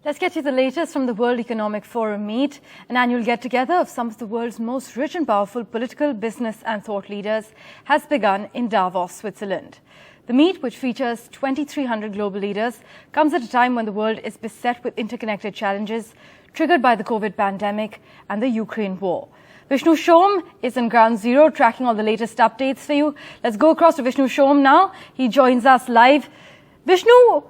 Let's get you the latest from the World Economic Forum meet, an annual get-together of some of the world's most rich and powerful political, business and thought leaders, has begun in Davos, Switzerland. The meet, which features 2,300 global leaders, comes at a time when the world is beset with interconnected challenges triggered by the COVID pandemic and the Ukraine war. Vishnu Shom is in ground zero, tracking all the latest updates for you. Let's go across to Vishnu Shom now. He joins us live. Vishnu,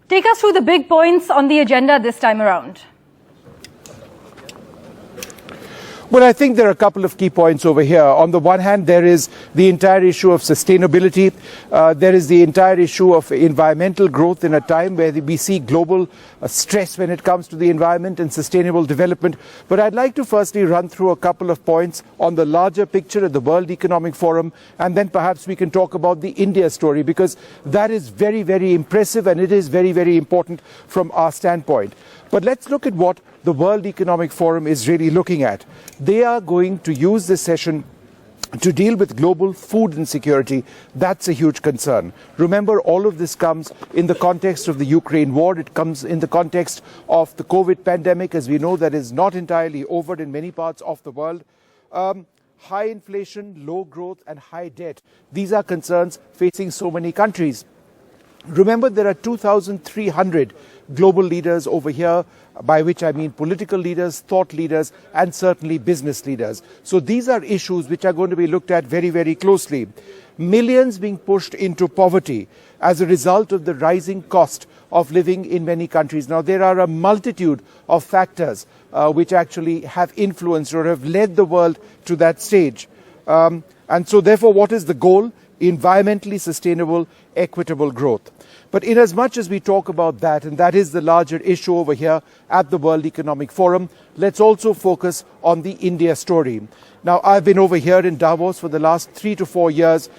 take us through the big points on the agenda this time around. Well, I think there are a couple of key points over here. On the one hand, there is the entire issue of sustainability. There is the entire issue of environmental growth in a time where we see global stress when it comes to the environment and sustainable development. But I'd like to firstly run through a couple of points on the larger picture at the World Economic Forum, and then perhaps we can talk about the India story, because that is very, very impressive and it is very, very important from our standpoint. But let's look at what the World Economic Forum is really looking at. They are going to use this session to deal with global food insecurity. That's a huge concern. Remember, all of this comes in the context of the Ukraine war. It comes in the context of the COVID pandemic, as we know, that is not entirely over in many parts of the world. High inflation, low growth and high debt. These are concerns facing so many countries. Remember, there are 2,300 global leaders over here, by which I mean political leaders, thought leaders, and certainly business leaders. So these are issues which are going to be looked at very, very closely. Millions being pushed into poverty as a result of the rising cost of living in many countries. Now, there are a multitude of factors which actually have influenced or have led the world to that stage. And so, therefore, what is the goal? Environmentally sustainable, equitable growth. But in as much as we talk about that, and that is the larger issue over here at the World Economic Forum, let's also focus on the India story. Now, I've been over here in Davos for the last 3 to 4 years.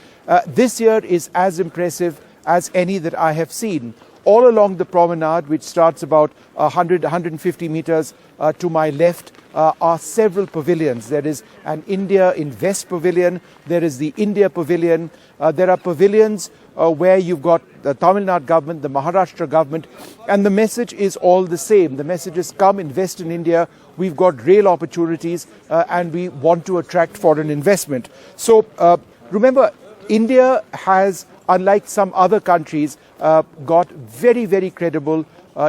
This year is as impressive as any that I have seen. All along the promenade, which starts about 150 meters to my left, are several pavilions. There is an India Invest Pavilion. There is the India Pavilion. There are pavilions where you've got the Tamil Nadu government, the Maharashtra government, and the message is all the same. The message is come invest in India. We've got real opportunities and we want to attract foreign investment. So remember, India has, unlike some other countries, got very, very credible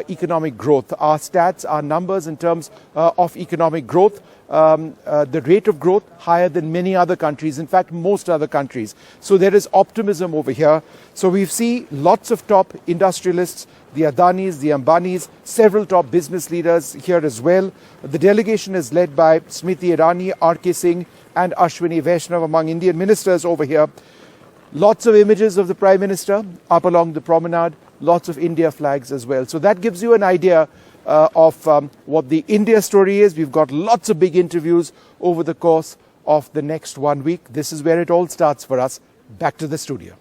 economic growth. Our stats, our numbers in terms of economic growth, the rate of growth higher than many other countries, in fact most other countries. So there is optimism over here. So we see lots of top industrialists, the Adanis, the Ambanis, several top business leaders here as well. The delegation is led by Smriti Irani, R.K. Singh and Ashwini Vaishnav among Indian ministers over here. Lots of images of the Prime Minister up along the promenade, lots of India flags as well. So that gives you an idea of what the India story is. We've got lots of big interviews over the course of the next 1 week. This is where it all starts for us. Back to the studio.